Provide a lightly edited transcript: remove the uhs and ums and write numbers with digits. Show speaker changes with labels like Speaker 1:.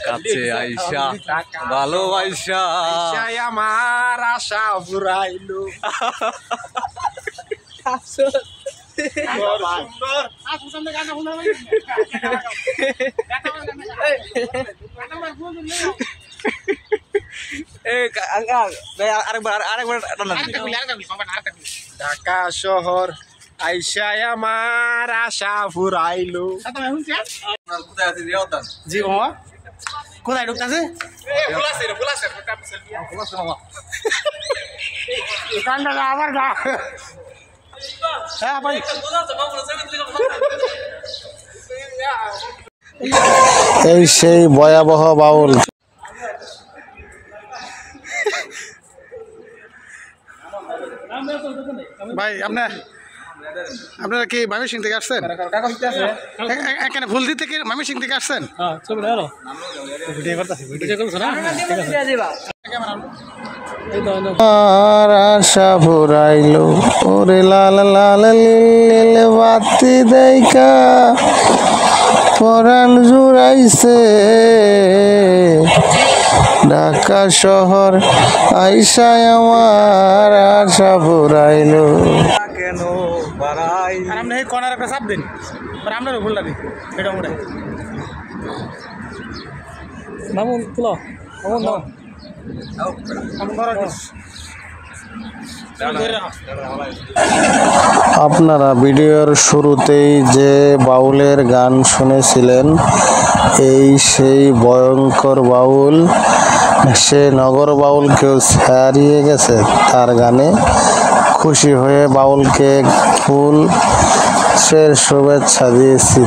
Speaker 1: কাছে আইসা ভালোবাসা
Speaker 2: আমার আশা ফুরাইলো ঢাকা শহর আইসাই আমার আশা ফুরাইলো। জি মামা কোথায় ঢুকতেছে? আবার গা হ্যাঁ ভাই এই সেই ভয়াবহ বাউল। ভাই আপনারা কি ময়মনসিং থেকে আসছেন? এখানে ফুলদি থেকে ময়মনসিং থেকে আসছেন? আশা ফুরাইলো ওরে লাল লাল লীল বাতি দেইকা পরাণ জুড়াইছে ঢাকা শহর আইসায় আমার আশা ফুরাইলো।
Speaker 1: কেন বাড়াই
Speaker 2: আপনি এই কর্নার একটা চাপ দিন আপনারও ভুল লাগে এটা মোটাই মামুন তুলো মামুন দাও আপনারা ভিডিওর শুরুতেই যে বাউলের গান শুনেছিলেন এই সেই ভয়ঙ্কর বাউল, সে নগর বাউল কেউ হারিয়ে গেছে তার গানে। খুশি হয়ে বাউলকে ফুল শুভেচ্ছা দিয়েছি।